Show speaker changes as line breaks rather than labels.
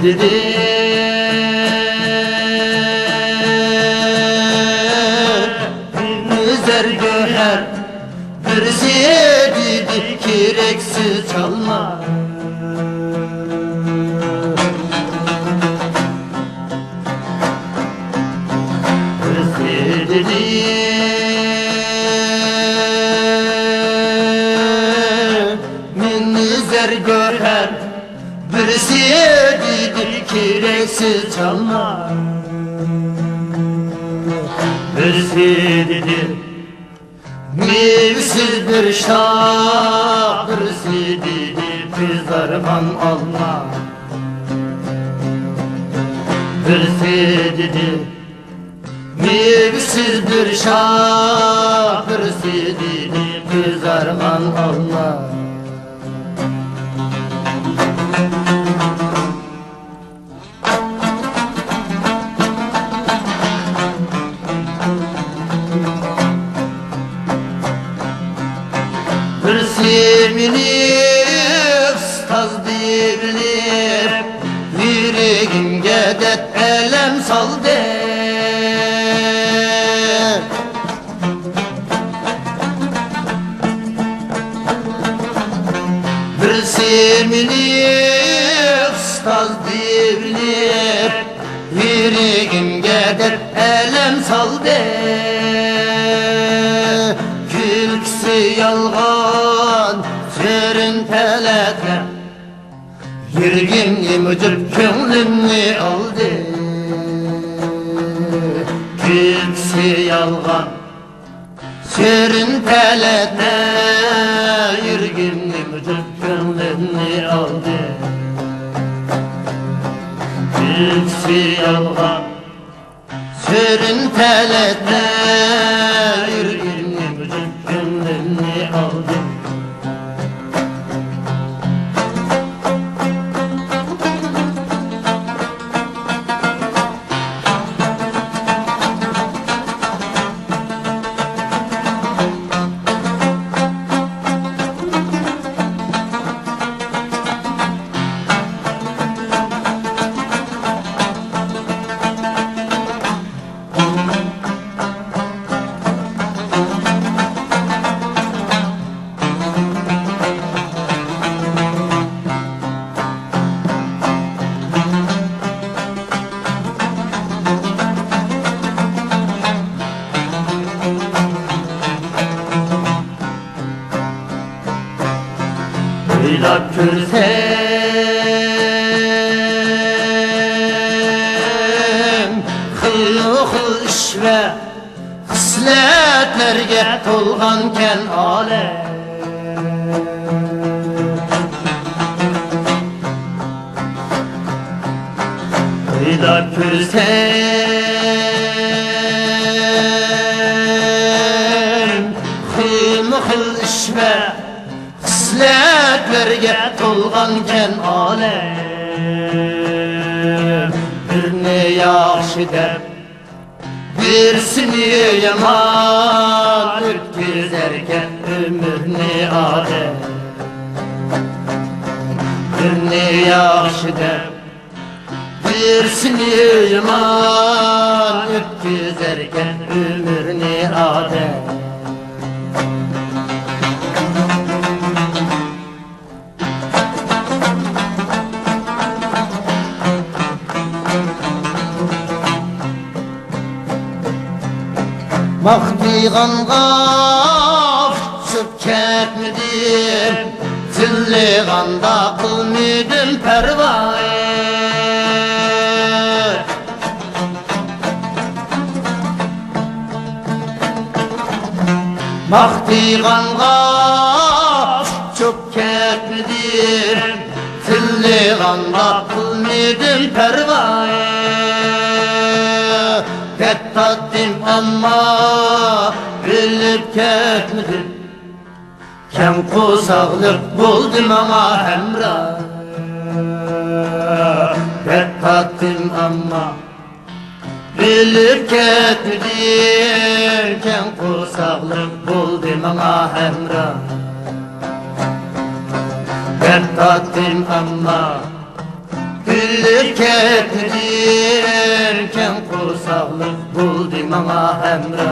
dedi Güzel göher birisi dedi kireksiz çalma Birisi dedi minnizer göher birisi dedi kireksiz çalma Birisi dedi mevsiz bir şah birisi dedi pizarman alma Birisi dedi mevsiz bir şah birisi dedi pizarman alma Birisi minip, staz divilip Yüreğimge det elem saldı Birisi minip, staz divilip Yüreğimge det elem saldı Külkisi yalgan serin teletle Yürgimni müdür könglimni aldı Külkisi yalgan serin teletle Yürgimni müdür könglimni aldı Külkisi yalgan serin teletle Yürgimni müdür könglimni aldı Oylap görsem Hıl iş ve hisletlerge tolganken alem Oylap görsem Hıl iş ve hisletlerge tolganken alem Birini yaxşı dep birisini yaman Ötküzerken ömürni adem Birini yaxşı dep birisini yaman Ötküzerken ömürni adem Mahdiğanğa çöp ketmedim Zilliğanda kılmedim pervayı Mahdiğanğa çöp ketmedim Zilliğanda kılmedim pervayı Kettadim ama bilip ketmedim Kem kusaklık buldum ama hemra Kettadim ama bilip ketmedim Kem kusaklık buldum ama hemra Kettadim ama Güllik ketdi erken kursaqlıq buldu mana həmrə